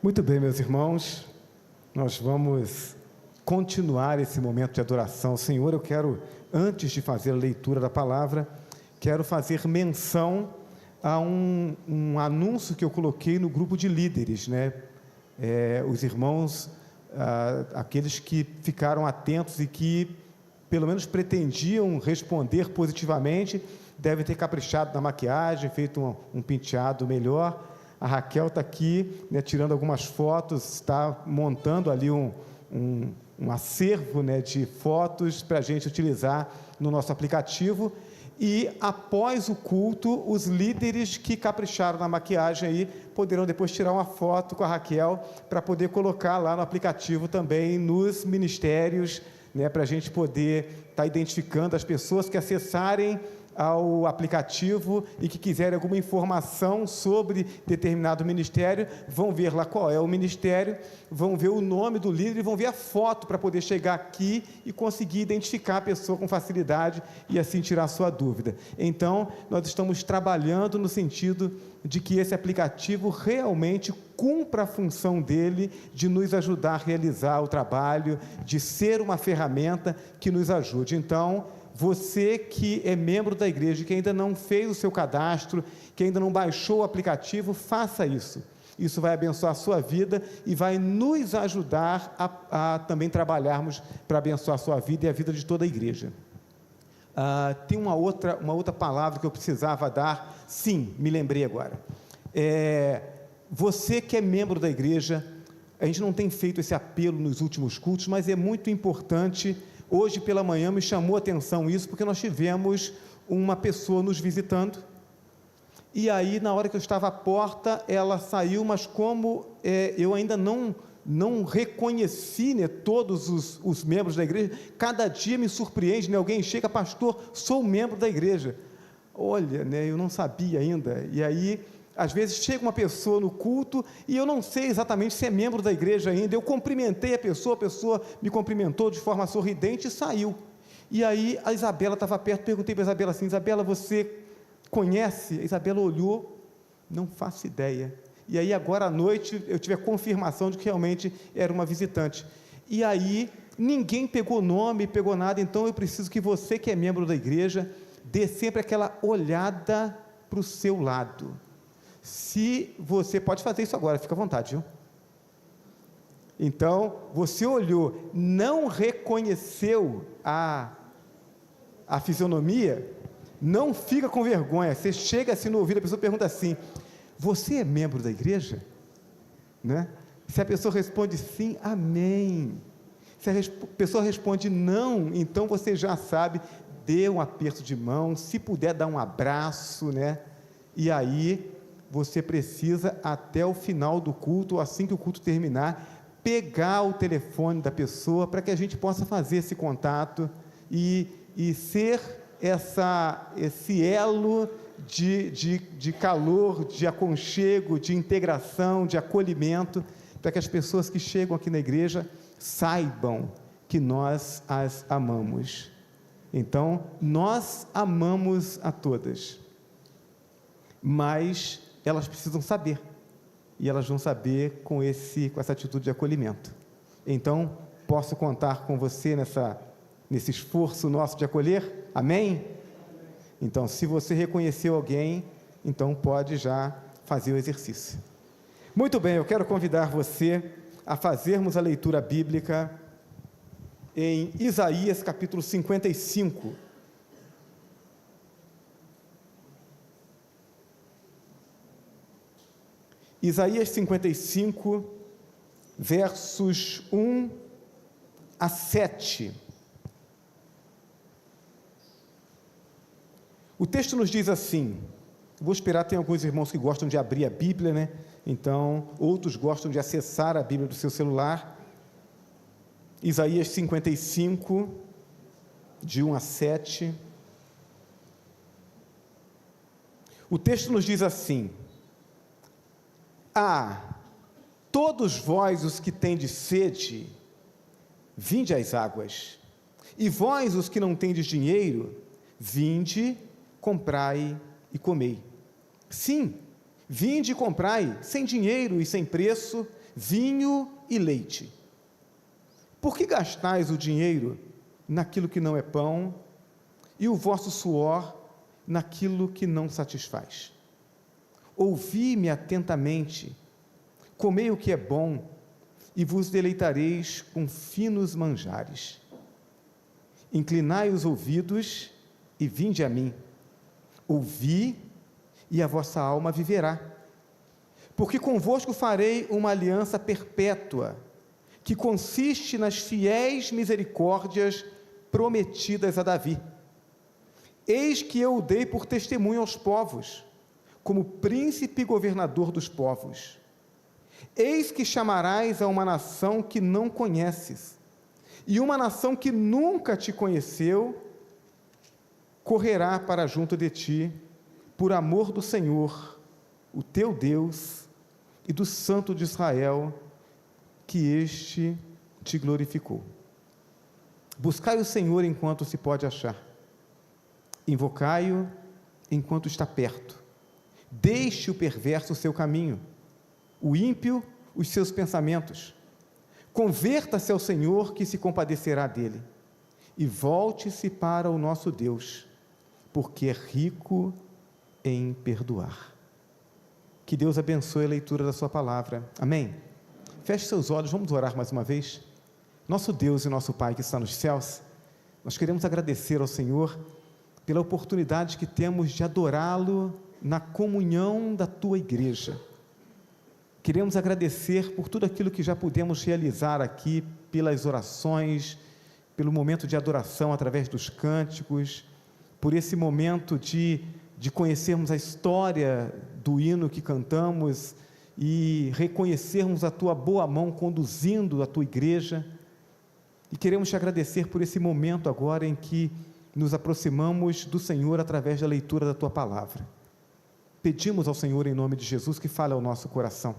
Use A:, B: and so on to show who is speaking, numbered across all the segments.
A: Muito bem, meus irmãos, nós vamos continuar esse momento de adoração. Senhor, eu quero, antes de fazer a leitura da palavra, quero fazer menção a um anúncio que eu coloquei no grupo de líderes, né? Os irmãos, aqueles que ficaram atentos e que, pelo menos, pretendiam responder positivamente, devem ter caprichado na maquiagem, feito um penteado melhor. A Raquel está aqui, né, tirando algumas fotos, está montando ali um acervo, né, de fotos para a gente utilizar no nosso aplicativo. E após o culto, os líderes que capricharam na maquiagem aí poderão depois tirar uma foto com a Raquel para poder colocar lá no aplicativo também nos ministérios, né, para a gente poder estar identificando as pessoas que acessarem ao aplicativo e que quiserem alguma informação sobre determinado ministério, vão ver lá qual é o ministério, vão ver o nome do líder e vão ver a foto para poder chegar aqui e conseguir identificar a pessoa com facilidade e assim tirar a sua dúvida. Então, nós estamos trabalhando no sentido de que esse aplicativo realmente cumpra a função dele de nos ajudar a realizar o trabalho, de ser uma ferramenta que nos ajude. Então, você que é membro da igreja, que ainda não fez o seu cadastro, que ainda não baixou o aplicativo, faça isso. Isso vai abençoar a sua vida e vai nos ajudar a também trabalharmos para abençoar a sua vida e a vida de toda a igreja. Tem uma outra palavra que eu precisava dar. Sim, me lembrei agora. Você que é membro da igreja, a gente não tem feito esse apelo nos últimos cultos, mas é muito importante. Hoje pela manhã me chamou a atenção isso, porque nós tivemos uma pessoa nos visitando, e aí na hora que eu estava à porta, ela saiu, mas como eu ainda não reconheci, né, todos os membros da igreja, cada dia me surpreende, né, alguém chega, pastor, sou membro da igreja, olha, né, eu não sabia ainda, e aí às vezes chega uma pessoa no culto e eu não sei exatamente se é membro da igreja ainda, eu cumprimentei a pessoa me cumprimentou de forma sorridente e saiu. E aí a Isabela estava perto, perguntei para a Isabela assim, Isabela, você conhece? A Isabela olhou, não faço ideia. E aí agora à noite eu tive a confirmação de que realmente era uma visitante. E aí ninguém pegou nome, pegou nada, então eu preciso que você que é membro da igreja, dê sempre aquela olhada para o seu lado. Se você pode fazer isso agora, fica à vontade, viu? Então, você olhou, não reconheceu a fisionomia, não fica com vergonha. Você chega assim no ouvido, a pessoa pergunta assim, você é membro da igreja? Né? Se a pessoa responde sim, amém. Se a pessoa responde não, então você já sabe, dê um aperto de mão, se puder dar um abraço, né? E aí você precisa, até o final do culto, ou assim que o culto terminar, pegar o telefone da pessoa, para que a gente possa fazer esse contato, e ser esse elo de calor, de aconchego, de integração, de acolhimento, para que as pessoas que chegam aqui na igreja, saibam que nós as amamos. Então, nós amamos a todas, mas elas precisam saber, e elas vão saber com essa atitude de acolhimento. Então, posso contar com você nesse esforço nosso de acolher? Amém? Então, se você reconheceu alguém, então pode já fazer o exercício. Muito bem, eu quero convidar você a fazermos a leitura bíblica em Isaías capítulo 55. Isaías 55, versos 1 a 7. O texto nos diz assim, vou esperar, tem alguns irmãos que gostam de abrir a Bíblia, né? Então, outros gostam de acessar a Bíblia do seu celular. Isaías 55, de 1 a 7. O texto nos diz assim, todos vós os que tendes sede, vinde às águas, e vós os que não tendes dinheiro, vinde, comprai e comei. Sim, vinde e comprai, sem dinheiro e sem preço, vinho e leite. Por que gastais o dinheiro naquilo que não é pão, e o vosso suor naquilo que não satisfaz? Ouvi-me atentamente, comei o que é bom, e vos deleitareis com finos manjares. Inclinai os ouvidos e vinde a mim. Ouvi, e a vossa alma viverá. Porque convosco farei uma aliança perpétua, que consiste nas fiéis misericórdias prometidas a Davi. Eis que eu o dei por testemunho aos povos, como príncipe e governador dos povos. Eis que chamarás a uma nação que não conheces, e uma nação que nunca te conheceu, correrá para junto de ti, por amor do Senhor, o teu Deus, e do Santo de Israel, que este te glorificou. Buscai o Senhor enquanto se pode achar, invocai-o enquanto está perto. Deixe o perverso o seu caminho, o ímpio os seus pensamentos. Converta-se ao Senhor, que se compadecerá dele, e volte-se para o nosso Deus, porque é rico em perdoar. Que Deus abençoe a leitura da sua palavra. Amém? Feche seus olhos, vamos orar mais uma vez. Nosso Deus e nosso Pai que está nos céus, nós queremos agradecer ao Senhor pela oportunidade que temos de adorá-lo na comunhão da tua igreja. Queremos agradecer por tudo aquilo que já pudemos realizar aqui, pelas orações, pelo momento de adoração através dos cânticos, por esse momento de conhecermos a história do hino que cantamos e reconhecermos a tua boa mão conduzindo a tua igreja. E queremos te agradecer por esse momento agora em que nos aproximamos do Senhor através da leitura da tua palavra. Pedimos ao Senhor, em nome de Jesus, que fale ao nosso coração,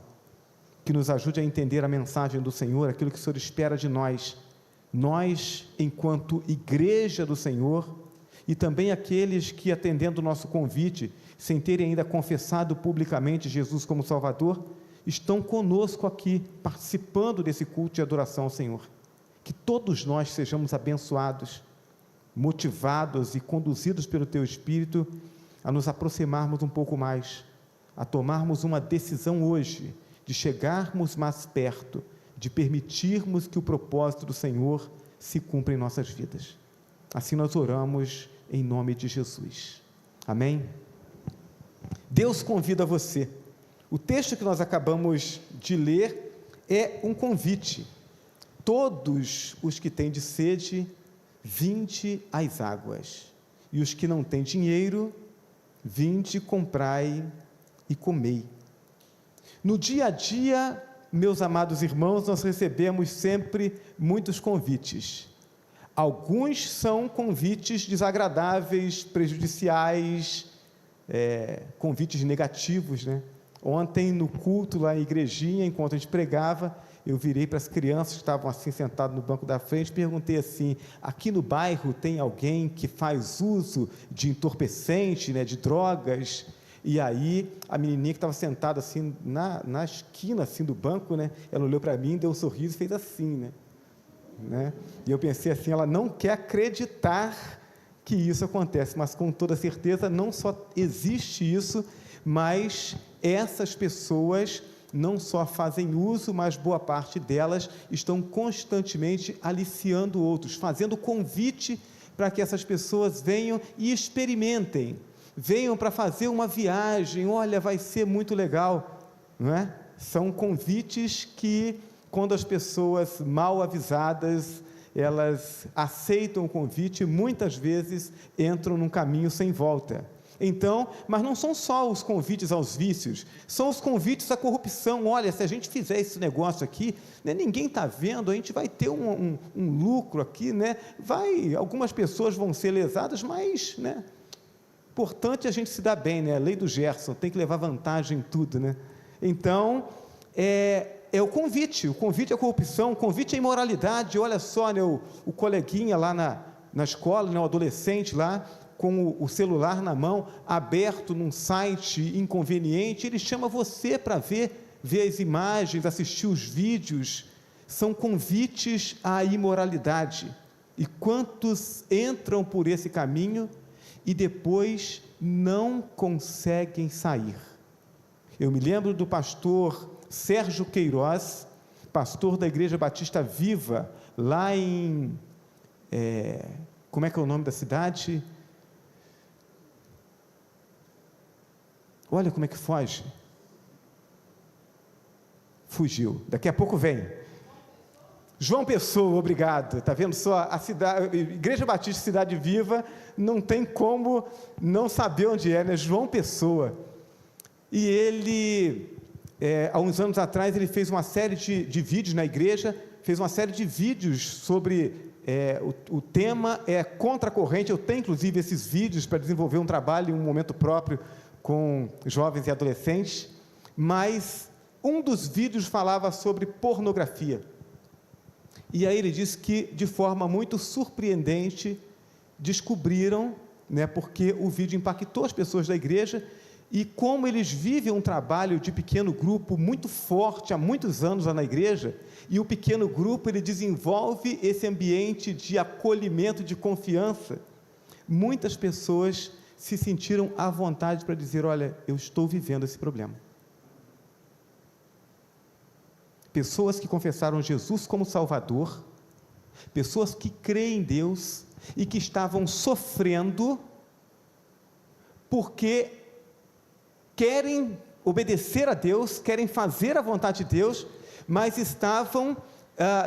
A: que nos ajude a entender a mensagem do Senhor, aquilo que o Senhor espera de nós, enquanto igreja do Senhor, e também aqueles que, atendendo o nosso convite, sem terem ainda confessado publicamente Jesus como Salvador, estão conosco aqui, participando desse culto de adoração ao Senhor. Que todos nós sejamos abençoados, motivados e conduzidos pelo Teu Espírito a nos aproximarmos um pouco mais, a tomarmos uma decisão hoje, de chegarmos mais perto, de permitirmos que o propósito do Senhor se cumpra em nossas vidas. Assim nós oramos em nome de Jesus. Amém? Deus convida você. O texto que nós acabamos de ler é um convite. Todos os que têm de sede, vinde às águas. E os que não têm dinheiro, vinde, comprai e comei. No dia a dia, meus amados irmãos, nós recebemos sempre muitos convites. Alguns são convites desagradáveis, prejudiciais, convites negativos, né? Ontem, no culto lá na igrejinha, enquanto a gente pregava, eu virei para as crianças que estavam assim sentadas no banco da frente, perguntei assim: aqui no bairro tem alguém que faz uso de entorpecente, né, de drogas? E aí, a menininha que estava sentada assim, na esquina assim do banco, né, ela olhou para mim, deu um sorriso e fez assim, né? E eu pensei assim, ela não quer acreditar que isso acontece, mas com toda certeza não só existe isso, mas essas pessoas não só fazem uso, mas boa parte delas estão constantemente aliciando outros, fazendo convite para que essas pessoas venham e experimentem, venham para fazer uma viagem, olha, vai ser muito legal, não é? São convites que, quando as pessoas mal avisadas, elas aceitam o convite, muitas vezes entram num caminho sem volta. Então, mas não são só os convites aos vícios, são os convites à corrupção. Olha, se a gente fizer esse negócio aqui, né, ninguém está vendo, a gente vai ter um lucro aqui, né? Algumas pessoas vão ser lesadas, mas, né, importante é a gente se dar bem, né? A lei do Gerson, tem que levar vantagem em tudo, né? Então, é o convite à corrupção, o convite à imoralidade. Olha só, né, o coleguinha lá na escola, né, o adolescente lá, com o celular na mão, aberto num site inconveniente, ele chama você para ver as imagens, assistir os vídeos. São convites à imoralidade. E quantos entram por esse caminho e depois não conseguem sair? Eu me lembro do pastor Sérgio Queiroz, pastor da Igreja Batista Viva, lá em... como é que é o nome da cidade? Olha como é que foge. Fugiu. Daqui a pouco vem. João Pessoa, obrigado. Está vendo só? A Igreja Batista Cidade Viva, não tem como não saber onde é, né? João Pessoa. E ele, há uns anos atrás, ele fez uma série de vídeos na igreja, fez uma série de vídeos sobre... o tema é contra a corrente. Eu tenho inclusive esses vídeos para desenvolver um trabalho em um momento próprio com jovens e adolescentes, mas um dos vídeos falava sobre pornografia, e aí ele disse que de forma muito surpreendente descobriram, porque o vídeo impactou as pessoas da igreja, e como eles vivem um trabalho de pequeno grupo muito forte há muitos anos lá na igreja, e o pequeno grupo ele desenvolve esse ambiente de acolhimento, de confiança, muitas pessoas se sentiram à vontade para dizer: olha, eu estou vivendo esse problema. Pessoas que confessaram Jesus como Salvador, pessoas que creem em Deus e que estavam sofrendo porque querem obedecer a Deus, querem fazer a vontade de Deus, mas estavam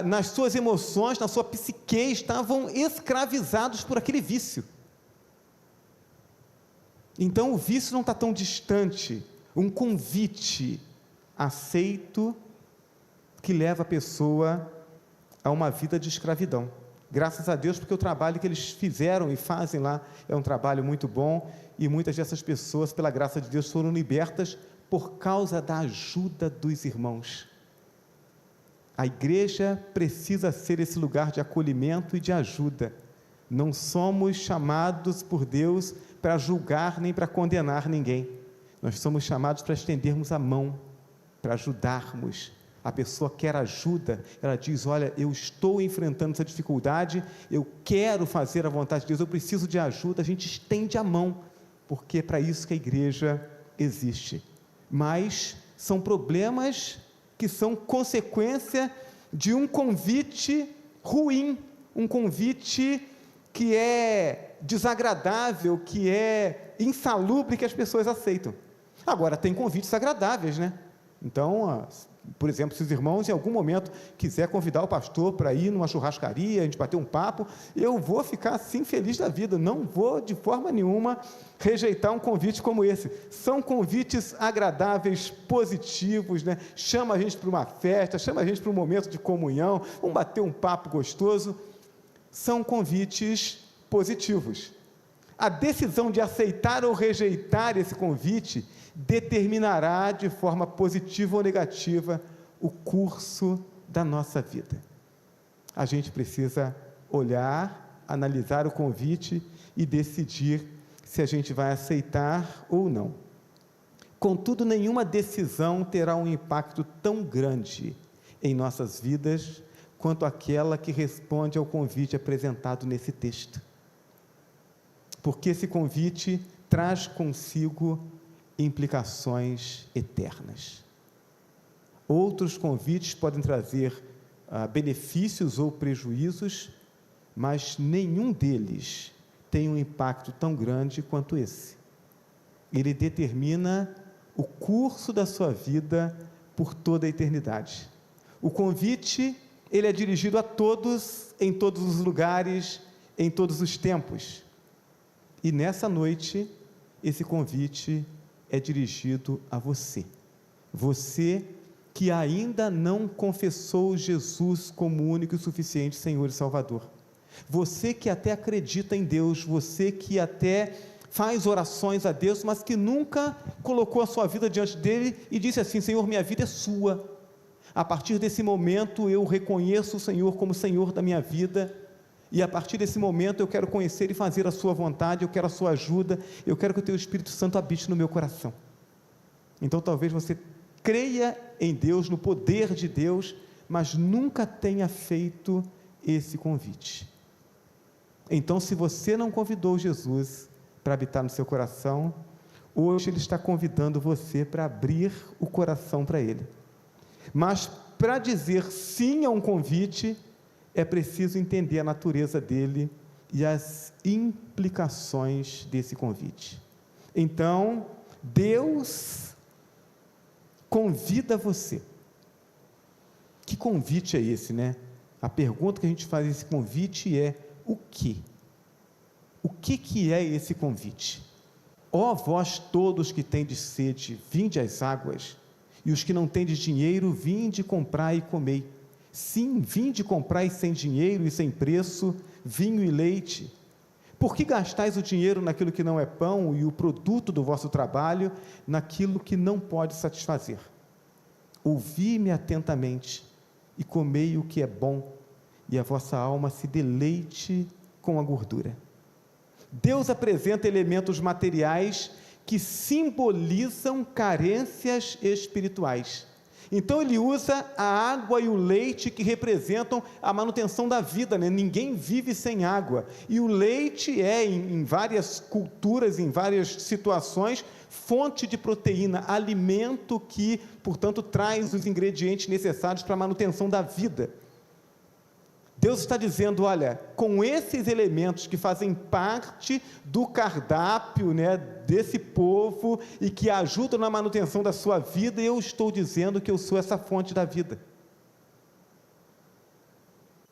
A: nas suas emoções, na sua psique, estavam escravizados por aquele vício. Então o vício não está tão distante, um convite aceito que leva a pessoa a uma vida de escravidão. Graças a Deus, porque o trabalho que eles fizeram e fazem lá é um trabalho muito bom, e muitas dessas pessoas, pela graça de Deus, foram libertas por causa da ajuda dos irmãos. A igreja precisa ser esse lugar de acolhimento e de ajuda. Não somos chamados por Deus para julgar nem para condenar ninguém. Nós somos chamados para estendermos a mão, para ajudarmos. A pessoa quer ajuda, ela diz: olha, eu estou enfrentando essa dificuldade, eu quero fazer a vontade de Deus, eu preciso de ajuda. A gente estende a mão, porque é para isso que a igreja existe. Mas são problemas que são consequência de um convite ruim, um convite que é desagradável, que é insalubre, que as pessoas aceitam. Agora, tem convites agradáveis, né? Então, por exemplo, se os irmãos em algum momento quiser convidar o pastor para ir numa churrascaria, a gente bater um papo, eu vou ficar assim feliz da vida, não vou de forma nenhuma rejeitar um convite como esse. São convites agradáveis, positivos, né? Chama a gente para uma festa, chama a gente para um momento de comunhão, vamos bater um papo gostoso. São convites positivos. A decisão de aceitar ou rejeitar esse convite determinará de forma positiva ou negativa o curso da nossa vida. A gente precisa olhar, analisar o convite e decidir se a gente vai aceitar ou não. Contudo, nenhuma decisão terá um impacto tão grande em nossas vidas quanto aquela que responde ao convite apresentado nesse texto. Porque esse convite traz consigo implicações eternas. Outros convites podem trazer benefícios ou prejuízos, mas nenhum deles tem um impacto tão grande quanto esse. Ele determina o curso da sua vida por toda a eternidade. O convite, ele é dirigido a todos, em todos os lugares, em todos os tempos. E nessa noite, esse convite é dirigido a você. Você que ainda não confessou Jesus como único e suficiente Senhor e Salvador. Você que até acredita em Deus, você que até faz orações a Deus, mas que nunca colocou a sua vida diante dele e disse assim: Senhor, minha vida é sua. A partir desse momento eu reconheço o Senhor como Senhor da minha vida e a partir desse momento eu quero conhecer e fazer a sua vontade, eu quero a sua ajuda, eu quero que o teu Espírito Santo habite no meu coração. Então talvez você creia em Deus, no poder de Deus, mas nunca tenha feito esse convite. Então, se você não convidou Jesus para habitar no seu coração, hoje Ele está convidando você para abrir o coração para Ele. Mas para dizer sim a um convite, é preciso entender a natureza dele e as implicações desse convite. Então, Deus convida você. Que convite é esse, né? A pergunta que a gente faz nesse convite é: o quê? O que é esse convite? Ó vós todos que tendes sede, vinde às águas, e os que não tendes dinheiro, vinde comprai e comei. Sim, vinde comprai sem dinheiro e sem preço, vinho e leite. Por que gastais o dinheiro naquilo que não é pão, e o produto do vosso trabalho naquilo que não pode satisfazer? Ouvi-me atentamente, e comei o que é bom, e a vossa alma se deleite com a gordura. Deus apresenta elementos materiais que simbolizam carências espirituais. Então Ele usa a água e o leite, que representam a manutenção da vida, né? Ninguém vive sem água, e o leite é, em várias culturas, em várias situações, fonte de proteína, alimento que, portanto, traz os ingredientes necessários para a manutenção da vida. Deus está dizendo: olha, com esses elementos que fazem parte do cardápio, né, desse povo, e que ajudam na manutenção da sua vida, eu estou dizendo que eu sou essa fonte da vida.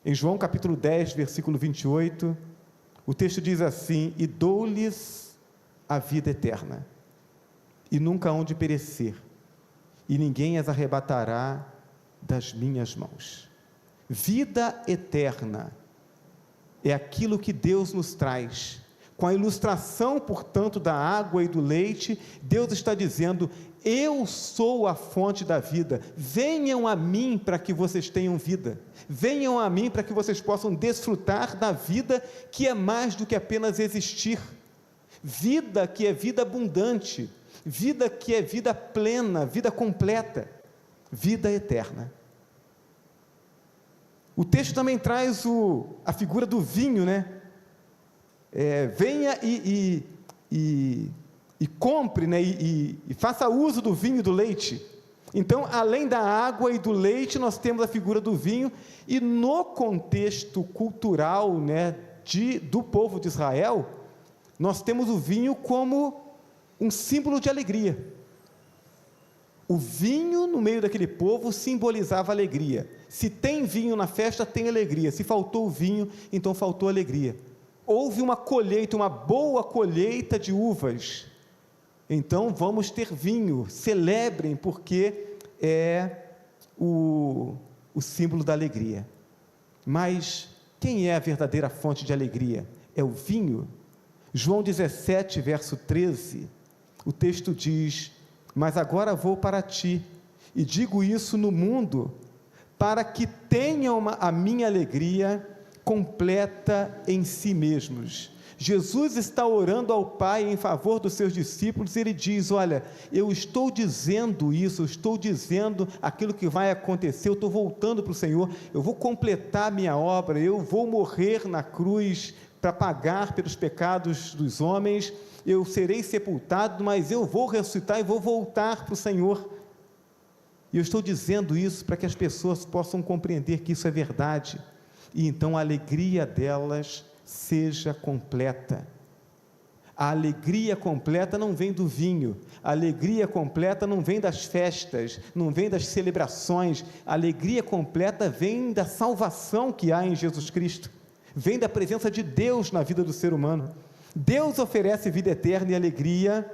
A: Em João capítulo 10, versículo 28, o texto diz assim: e dou-lhes a vida eterna, e nunca hão de perecer, e ninguém as arrebatará das minhas mãos. Vida eterna é aquilo que Deus nos traz. Com a ilustração, portanto, da água e do leite, Deus está dizendo: eu sou a fonte da vida, venham a mim para que vocês tenham vida, venham a mim para que vocês possam desfrutar da vida, que é mais do que apenas existir, vida que é vida abundante, vida que é vida plena, vida completa, vida eterna. O texto também traz a figura do vinho, né? Venha e compre, né? E faça uso do vinho e do leite. Então, além da água e do leite, nós temos a figura do vinho, e no contexto cultural, né, do povo de Israel, nós temos o vinho como um símbolo de alegria. O vinho no meio daquele povo simbolizava alegria. Se tem vinho na festa, tem alegria. Se faltou o vinho, então faltou alegria. Houve uma colheita, uma boa colheita de uvas, então vamos ter vinho, celebrem, porque é o símbolo da alegria. Mas quem é a verdadeira fonte de alegria? É o vinho? João 17, verso 13, o texto diz: mas agora vou para ti, e digo isso no mundo, para que tenham a minha alegria completa em si mesmos. Jesus está orando ao Pai em favor dos seus discípulos, e Ele diz: olha, eu estou dizendo isso, eu estou dizendo aquilo que vai acontecer, eu estou voltando para o Senhor, eu vou completar minha obra, eu vou morrer na cruz para pagar pelos pecados dos homens, eu serei sepultado, mas eu vou ressuscitar e vou voltar para o Senhor. E eu estou dizendo isso para que as pessoas possam compreender que isso é verdade, e então a alegria delas seja completa. A alegria completa não vem do vinho, a alegria completa não vem das festas, não vem das celebrações, a alegria completa vem da salvação que há em Jesus Cristo, vem da presença de Deus na vida do ser humano. Deus oferece vida eterna e alegria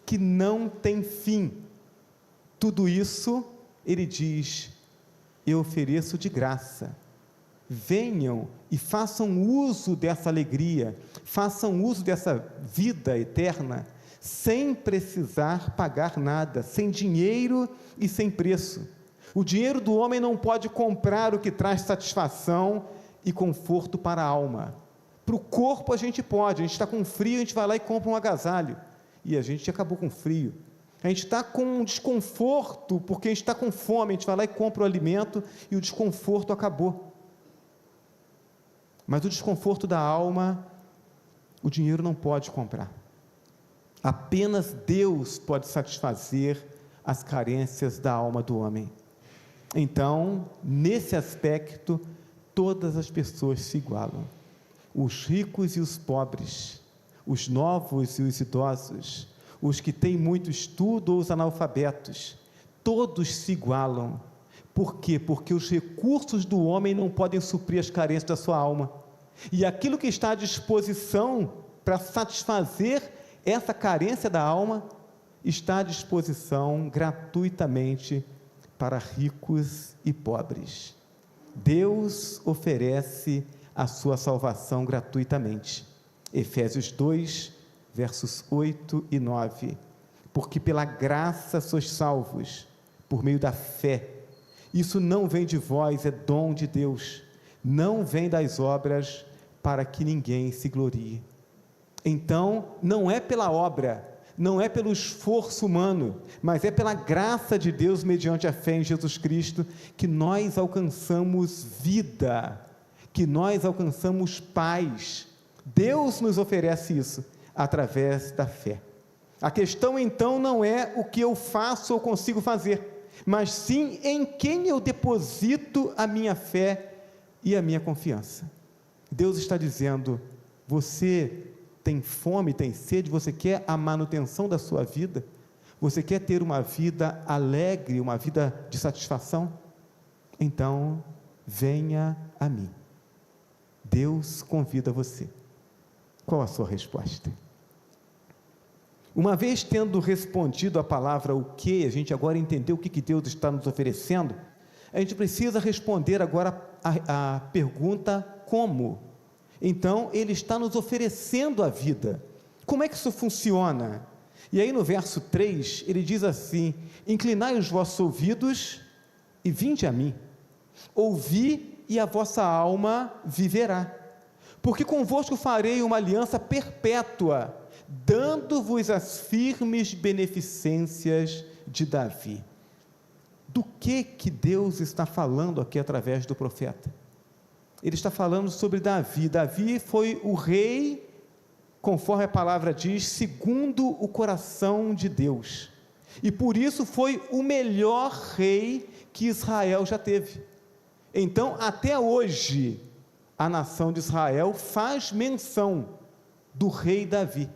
A: que não tem fim. Tudo isso, Ele diz: eu ofereço de graça. Venham e façam uso dessa alegria, façam uso dessa vida eterna, sem precisar pagar nada, sem dinheiro e sem preço. O dinheiro do homem não pode comprar o que traz satisfação e conforto para a alma. Para o corpo a gente está com frio, a gente vai lá e compra um agasalho, e a gente acabou com frio. A gente está com um desconforto, porque a gente está com fome, a gente vai lá e compra o alimento, e o desconforto acabou. Mas o desconforto da alma, o dinheiro não pode comprar. Apenas Deus pode satisfazer as carências da alma do homem. Então, nesse aspecto, todas as pessoas se igualam. Os ricos e os pobres, os novos e os idosos, os que têm muito estudo ou os analfabetos, todos se igualam. Por quê? Porque os recursos do homem não podem suprir as carências da sua alma. E aquilo que está à disposição para satisfazer essa carência da alma, está à disposição gratuitamente para ricos e pobres. Deus oferece a sua salvação gratuitamente. Efésios 2, versos 8 e 9. Porque pela graça sois salvos, por meio da fé. Isso não vem de vós, é dom de Deus. Não vem das obras, para que ninguém se glorie. Então, não é pela obra, não é pelo esforço humano, mas é pela graça de Deus, mediante a fé em Jesus Cristo, que nós alcançamos vida, que nós alcançamos paz. Deus nos oferece isso, através da fé. A questão então não é o que eu faço ou consigo fazer, mas sim em quem eu deposito a minha fé e a minha confiança. Deus está dizendo: você tem fome, tem sede, você quer a manutenção da sua vida? Você quer ter uma vida alegre, uma vida de satisfação? Então, venha a mim. Deus convida você. Qual a sua resposta? Uma vez tendo respondido a palavra o que, a gente agora entendeu o que Deus está nos oferecendo, a gente precisa responder agora a pergunta como. Então, Ele está nos oferecendo a vida. Como é que isso funciona? E aí no verso 3, ele diz assim: inclinai os vossos ouvidos e vinde a mim, ouvi e a vossa alma viverá, porque convosco farei uma aliança perpétua, dando-vos as firmes beneficências de Davi. Do que Deus está falando aqui através do profeta? Ele está falando sobre Davi. Davi foi o rei, conforme a palavra diz, segundo o coração de Deus, e por isso foi o melhor rei que Israel já teve. Então, até hoje, a nação de Israel faz menção do rei Davi,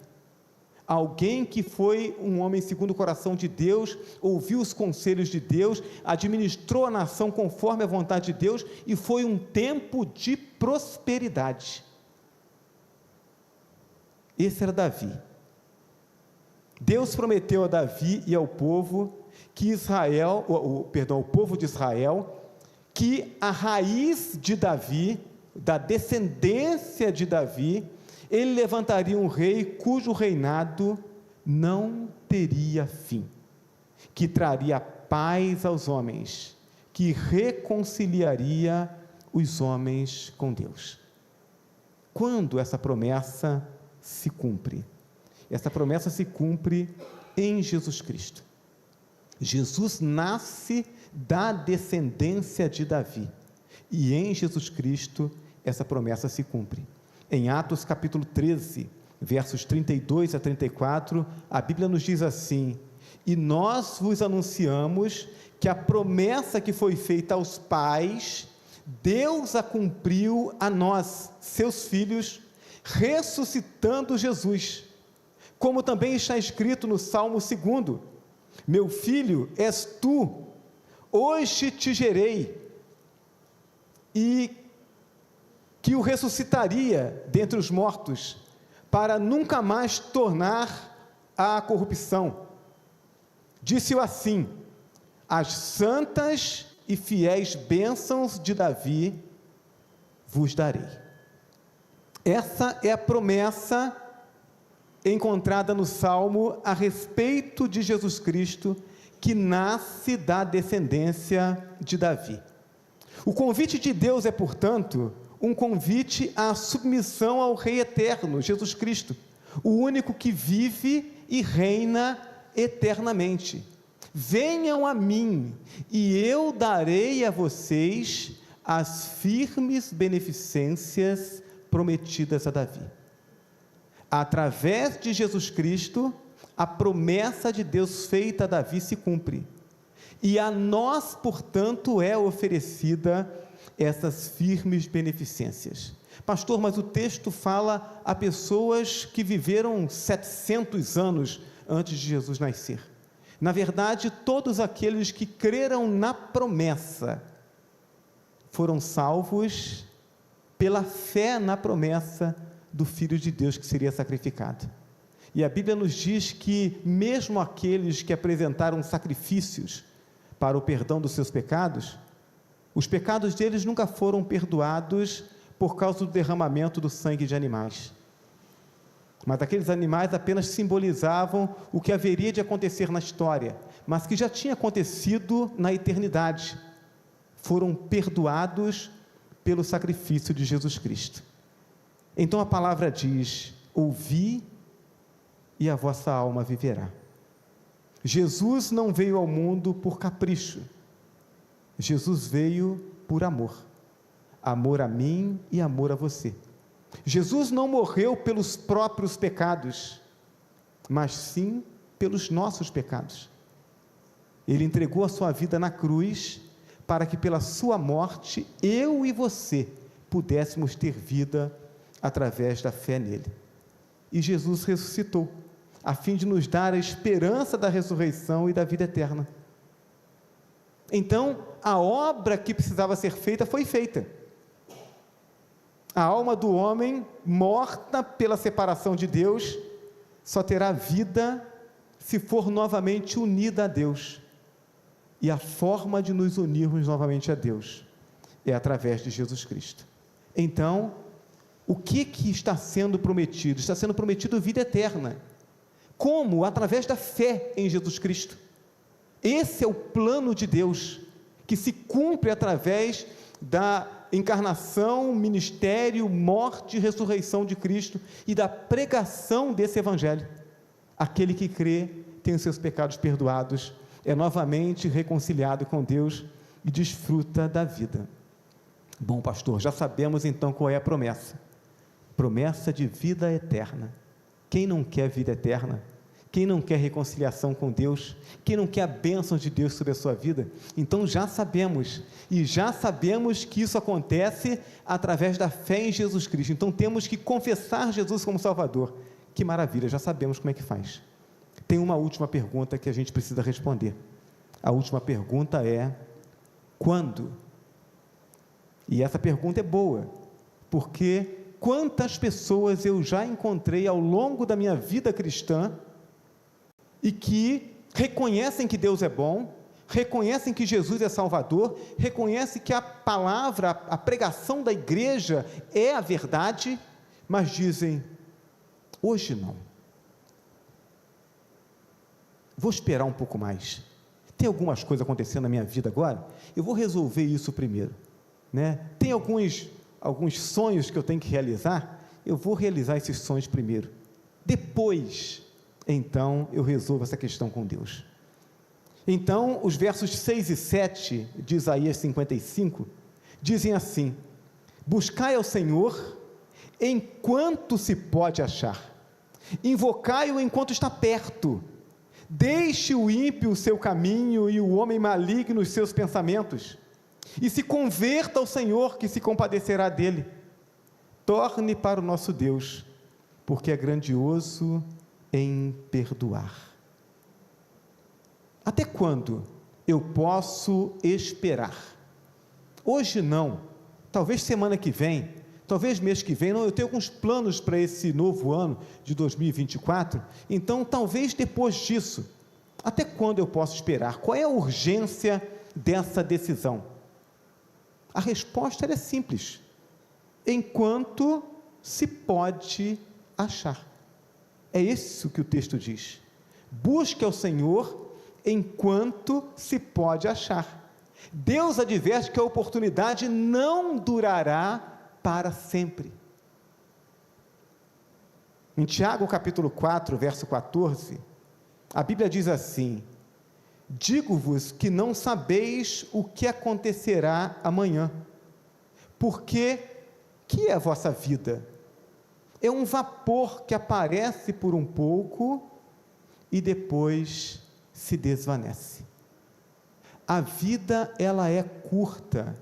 A: alguém que foi um homem segundo o coração de Deus, ouviu os conselhos de Deus, administrou a nação conforme a vontade de Deus, e foi um tempo de prosperidade. Esse era Davi. Deus prometeu a Davi e ao povo que o povo de Israel, que a raiz de Davi, da descendência de Davi, ele levantaria um rei cujo reinado não teria fim, que traria paz aos homens, que reconciliaria os homens com Deus. Quando essa promessa se cumpre? Essa promessa se cumpre em Jesus Cristo. Jesus nasce da descendência de Davi, e em Jesus Cristo essa promessa se cumpre. Em Atos capítulo 13, versos 32 a 34, a Bíblia nos diz assim: e nós vos anunciamos que a promessa que foi feita aos pais, Deus a cumpriu a nós, seus filhos, ressuscitando Jesus, como também está escrito no Salmo 2: meu filho és tu, hoje te gerei, e que o ressuscitaria dentre os mortos, para nunca mais tornar à corrupção. Disse-o assim: as santas e fiéis bênçãos de Davi vos darei. Essa é a promessa encontrada no Salmo a respeito de Jesus Cristo, que nasce da descendência de Davi. O convite de Deus é, portanto, um convite à submissão ao Rei eterno, Jesus Cristo, o único que vive e reina eternamente. Venham a mim, e eu darei a vocês as firmes beneficências prometidas a Davi. Através de Jesus Cristo, a promessa de Deus feita a Davi se cumpre, e a nós, portanto, é oferecida essas firmes beneficências. Pastor, mas o texto fala a pessoas que viveram 700 anos antes de Jesus nascer. Na verdade, todos aqueles que creram na promessa foram salvos pela fé na promessa do Filho de Deus que seria sacrificado. E a Bíblia nos diz que mesmo aqueles que apresentaram sacrifícios para o perdão dos seus pecados, os pecados deles nunca foram perdoados por causa do derramamento do sangue de animais. Mas aqueles animais apenas simbolizavam o que haveria de acontecer na história, mas que já tinha acontecido na eternidade. Foram perdoados pelo sacrifício de Jesus Cristo. Então a palavra diz: ouvi e a vossa alma viverá. Jesus não veio ao mundo por capricho. Jesus veio por amor. Amor a mim e amor a você. Jesus não morreu pelos próprios pecados, mas sim pelos nossos pecados. Ele entregou a sua vida na cruz, para que pela sua morte, eu e você pudéssemos ter vida através da fé nele. E Jesus ressuscitou, a fim de nos dar a esperança da ressurreição e da vida eterna. Então, a obra que precisava ser feita, foi feita. A alma do homem, morta pela separação de Deus, só terá vida se for novamente unida a Deus. E a forma de nos unirmos novamente a Deus é através de Jesus Cristo. Então, o que está sendo prometido? Está sendo prometido vida eterna. Como? Através da fé em Jesus Cristo. Esse é o plano de Deus, que se cumpre através da encarnação, ministério, morte e ressurreição de Cristo e da pregação desse evangelho. Aquele que crê tem os seus pecados perdoados, é novamente reconciliado com Deus e desfruta da vida. Bom, pastor, já sabemos então qual é a promessa. Promessa de vida eterna. Quem não quer vida eterna? Quem não quer reconciliação com Deus? Quem não quer a bênção de Deus sobre a sua vida? Então já sabemos, e já sabemos que isso acontece através da fé em Jesus Cristo. Então temos que confessar Jesus como Salvador. Que maravilha, já sabemos como é que faz. Tem uma última pergunta que a gente precisa responder. A última pergunta é: quando? E essa pergunta é boa, porque quantas pessoas eu já encontrei ao longo da minha vida cristã e que reconhecem que Deus é bom, reconhecem que Jesus é Salvador, reconhecem que a palavra, a pregação da igreja é a verdade, mas dizem: hoje não, vou esperar um pouco mais, tem algumas coisas acontecendo na minha vida agora, eu vou resolver isso primeiro, né? Tem alguns sonhos que eu tenho que realizar, eu vou realizar esses sonhos primeiro, depois, então eu resolvo essa questão com Deus. Então os versos 6 e 7 de Isaías 55 dizem assim: buscai ao Senhor enquanto se pode achar, invocai-o enquanto está perto, deixe o ímpio o seu caminho e o homem maligno os seus pensamentos, e se converta ao Senhor, que se compadecerá dele. Torne para o nosso Deus, porque é grandioso em perdoar. Até quando eu posso esperar? Hoje não, talvez semana que vem, talvez mês que vem. Não, eu tenho alguns planos para esse novo ano de 2024, então talvez depois disso. Até quando eu posso esperar? Qual é a urgência dessa decisão? A resposta é simples: enquanto se pode achar. É isso que o texto diz. Busque ao Senhor enquanto se pode achar. Deus adverte que a oportunidade não durará para sempre. Em Tiago capítulo 4, verso 14, a Bíblia diz assim: digo-vos que não sabeis o que acontecerá amanhã, porque que é a vossa vida? É um vapor que aparece por um pouco e depois se desvanece. A vida, ela é curta,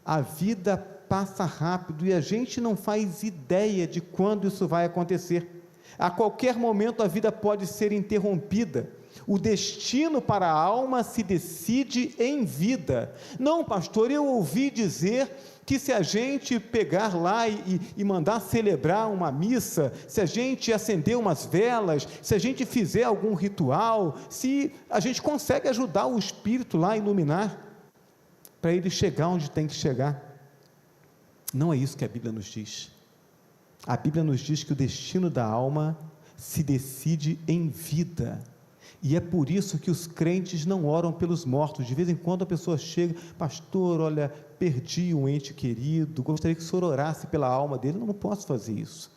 A: a vida passa rápido e a gente não faz ideia de quando isso vai acontecer. A qualquer momento a vida pode ser interrompida. O destino para a alma se decide em vida. Não, pastor, eu ouvi dizer que se a gente pegar lá e mandar celebrar uma missa, se a gente acender umas velas, se a gente fizer algum ritual, se a gente consegue ajudar o espírito lá a iluminar, para ele chegar onde tem que chegar. Não é isso que a Bíblia nos diz. A Bíblia nos diz que o destino da alma se decide em vida, e é por isso que os crentes não oram pelos mortos. De vez em quando a pessoa chega: pastor, olha, perdi um ente querido, gostaria que o senhor orasse pela alma dele. Não posso fazer isso.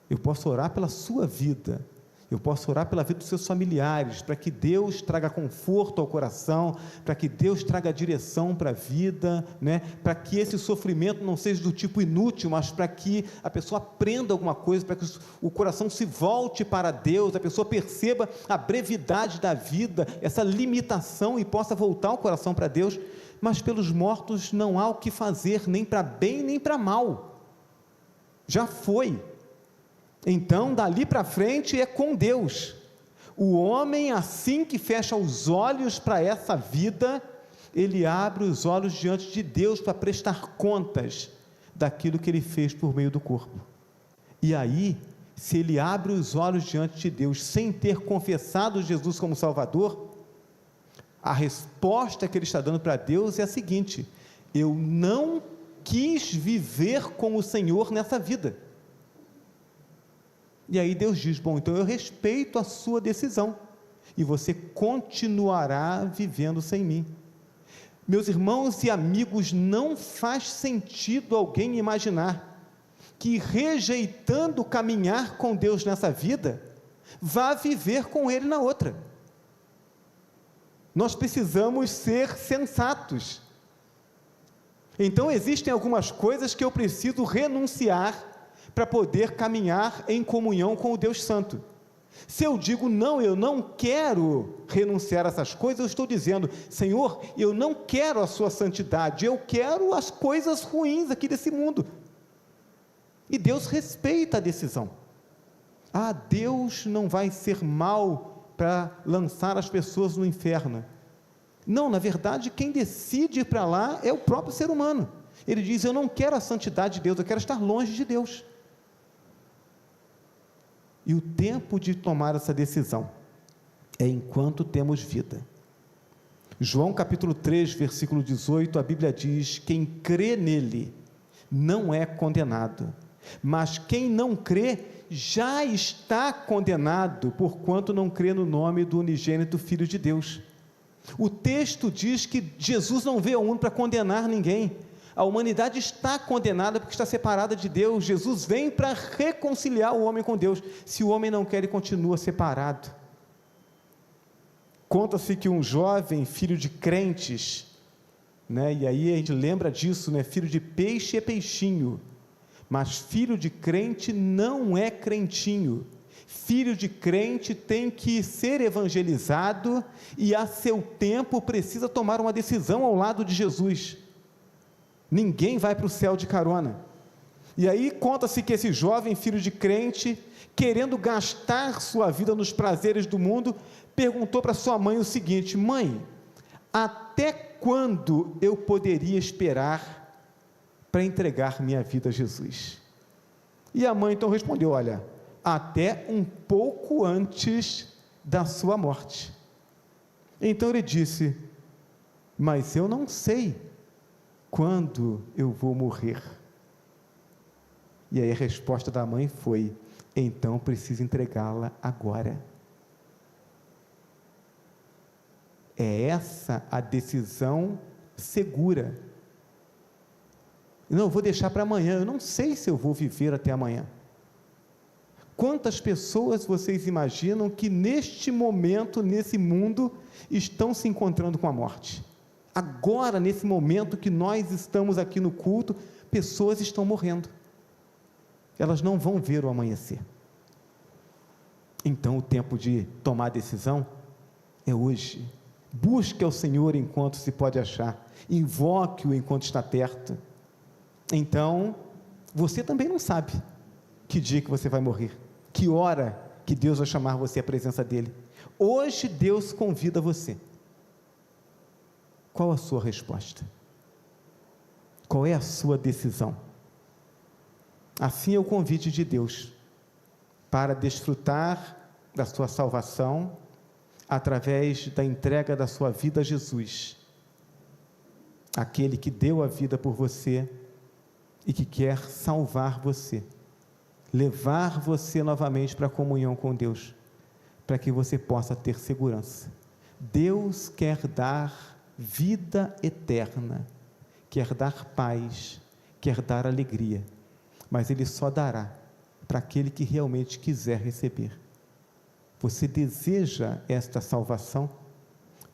A: Eu posso orar pela sua vida, eu posso orar pela vida dos seus familiares, para que Deus traga conforto ao coração, para que Deus traga direção para a vida, né? Para que esse sofrimento não seja do tipo inútil, mas para que a pessoa aprenda alguma coisa, para que o coração se volte para Deus, a pessoa perceba a brevidade da vida, essa limitação, e possa voltar o coração para Deus. Mas pelos mortos não há o que fazer, nem para bem nem para mal, já foi. Então, dali para frente é com Deus. O homem, assim que fecha os olhos para essa vida, ele abre os olhos diante de Deus para prestar contas daquilo que ele fez por meio do corpo. E aí, se ele abre os olhos diante de Deus sem ter confessado Jesus como Salvador, a resposta que ele está dando para Deus é a seguinte: eu não quis viver com o Senhor nessa vida. E aí Deus diz: bom, então eu respeito a sua decisão, e você continuará vivendo sem mim. Meus irmãos e amigos, não faz sentido alguém imaginar que, rejeitando caminhar com Deus nessa vida, vá viver com Ele na outra. Nós precisamos ser sensatos. Então existem algumas coisas que eu preciso renunciar para poder caminhar em comunhão com o Deus Santo. Se eu digo: não, eu não quero renunciar a essas coisas, eu estou dizendo: Senhor, eu não quero a sua santidade, eu quero as coisas ruins aqui desse mundo. E Deus respeita a decisão. Deus não vai ser mau para lançar as pessoas no inferno. Não, na verdade, quem decide ir para lá é o próprio ser humano. Ele diz: eu não quero a santidade de Deus, eu quero estar longe de Deus. E o tempo de tomar essa decisão é enquanto temos vida. João capítulo 3, versículo 18, a Bíblia diz: quem crê nele não é condenado, mas quem não crê já está condenado, porquanto não crê no nome do unigênito Filho de Deus. O texto diz que Jesus não veio ao mundo para condenar ninguém. A humanidade está condenada porque está separada de Deus. Jesus vem para reconciliar o homem com Deus. Se o homem não quer, ele continua separado. Conta-se que um jovem, filho de crentes, né, e aí a gente lembra disso, né, filho de peixe é peixinho, mas filho de crente não é crentinho. Filho de crente tem que ser evangelizado e a seu tempo precisa tomar uma decisão ao lado de Jesus. Ninguém vai para o céu de carona. E aí conta-se que esse jovem filho de crente, querendo gastar sua vida nos prazeres do mundo, perguntou para sua mãe o seguinte: mãe, até quando eu poderia esperar para entregar minha vida a Jesus? E a mãe então respondeu: olha, até um pouco antes da sua morte. Então ele disse: mas eu não sei quando eu vou morrer. E aí a resposta da mãe foi: então precisa entregá-la agora. É essa a decisão segura. Não, eu vou deixar para amanhã, eu não sei se eu vou viver até amanhã. Quantas pessoas vocês imaginam que neste momento, nesse mundo, estão se encontrando com a morte? Agora, nesse momento que nós estamos aqui no culto, pessoas estão morrendo. Elas não vão ver o amanhecer. Então, o tempo de tomar decisão é hoje. Busque ao Senhor enquanto se pode achar. Invoque-o enquanto está perto. Então, você também não sabe que dia que você vai morrer, que hora que Deus vai chamar você à presença dEle. Hoje Deus convida você. Qual a sua resposta? Qual é a sua decisão? Assim é o convite de Deus para desfrutar da sua salvação através da entrega da sua vida a Jesus, aquele que deu a vida por você e que quer salvar você, levar você novamente para a comunhão com Deus, para que você possa ter segurança. Deus quer dar vida eterna, quer dar paz, quer dar alegria, mas Ele só dará para aquele que realmente quiser receber. Você deseja esta salvação?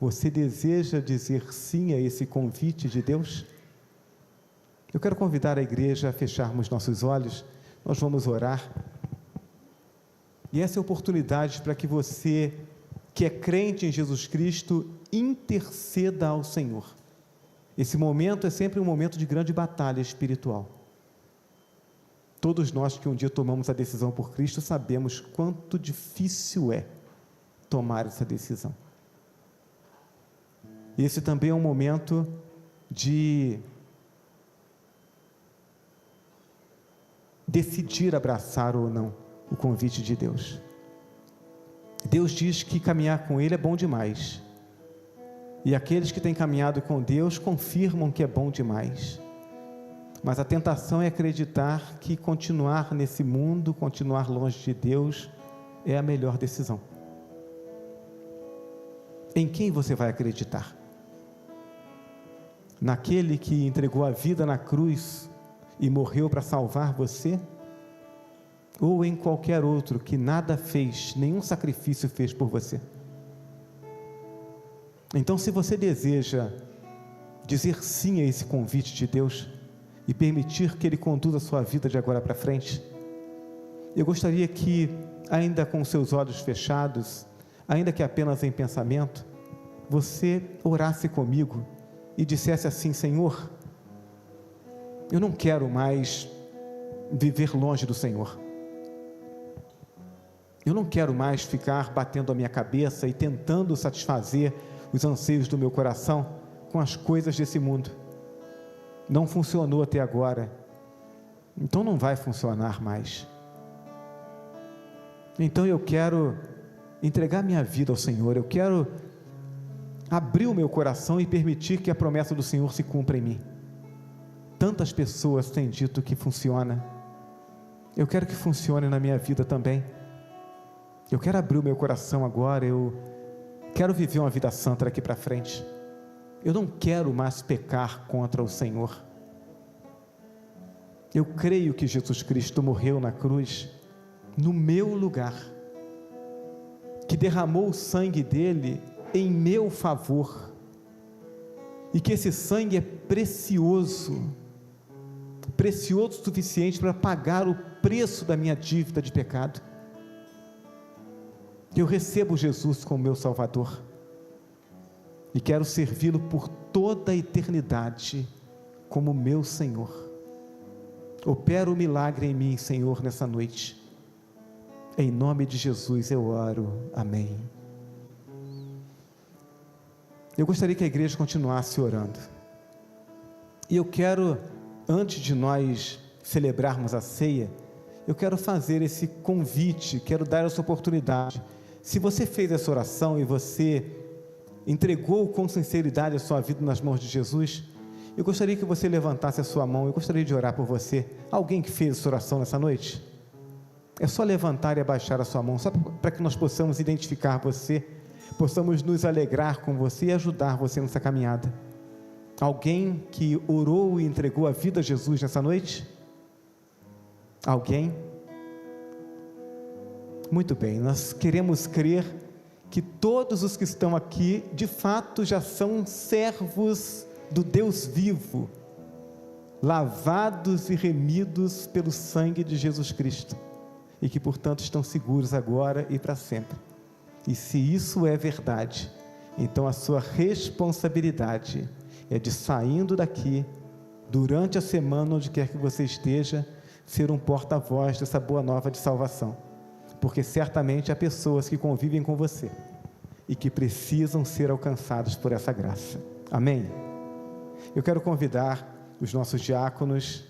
A: Você deseja dizer sim a esse convite de Deus? Eu quero convidar a igreja a fecharmos nossos olhos, nós vamos orar, e essa é a oportunidade para que você, que é crente em Jesus Cristo, interceda ao Senhor. Esse momento é sempre um momento de grande batalha espiritual. Todos nós que um dia tomamos a decisão por Cristo, sabemos quanto difícil é tomar essa decisão. Esse também é um momento de decidir abraçar ou não o convite de Deus. Deus diz que caminhar com Ele é bom demais, e aqueles que têm caminhado com Deus confirmam que é bom demais, mas a tentação é acreditar que continuar nesse mundo, continuar longe de Deus, é a melhor decisão. Em quem você vai acreditar? Naquele que entregou a vida na cruz e morreu para salvar você? Ou em qualquer outro que nada fez, nenhum sacrifício fez por você? Então, se você deseja dizer sim a esse convite de Deus e permitir que Ele conduza a sua vida de agora para frente, eu gostaria que, ainda com seus olhos fechados, ainda que apenas em pensamento, você orasse comigo e dissesse assim: Senhor, eu não quero mais viver longe do Senhor. Eu não quero mais ficar batendo a minha cabeça e tentando satisfazer os anseios do meu coração com as coisas desse mundo. Não funcionou até agora, então não vai funcionar mais. Então eu quero entregar minha vida ao Senhor, eu quero abrir o meu coração e permitir que a promessa do Senhor se cumpra em mim. Tantas pessoas têm dito que funciona, eu quero que funcione na minha vida também. Eu quero abrir o meu coração agora, eu quero viver uma vida santa daqui para frente. Eu não quero mais pecar contra o Senhor. Eu creio que Jesus Cristo morreu na cruz, no meu lugar, que derramou o sangue dele em meu favor, e que esse sangue é precioso, precioso o suficiente para pagar o preço da minha dívida de pecado. Eu recebo Jesus como meu Salvador, e quero servi-lo por toda a eternidade, como meu Senhor. Opera o milagre em mim, Senhor, nessa noite, em nome de Jesus eu oro, amém. Eu gostaria que a igreja continuasse orando, e eu quero, antes de nós celebrarmos a ceia, eu quero fazer esse convite, quero dar essa oportunidade. Se você fez essa oração e você entregou com sinceridade a sua vida nas mãos de Jesus, eu gostaria que você levantasse a sua mão, eu gostaria de orar por você. Alguém que fez essa oração nessa noite? É só levantar e abaixar a sua mão, só para que nós possamos identificar você, possamos nos alegrar com você e ajudar você nessa caminhada. Alguém que orou e entregou a vida a Jesus nessa noite? Alguém? Muito bem, nós queremos crer que todos os que estão aqui, de fato, já são servos do Deus vivo, lavados e remidos pelo sangue de Jesus Cristo, e que, portanto, estão seguros agora e para sempre. E se isso é verdade, então a sua responsabilidade é de, saindo daqui, durante a semana, onde quer que você esteja, ser um porta-voz dessa boa nova de salvação, porque certamente há pessoas que convivem com você e que precisam ser alcançadas por essa graça. Amém? Eu quero convidar os nossos diáconos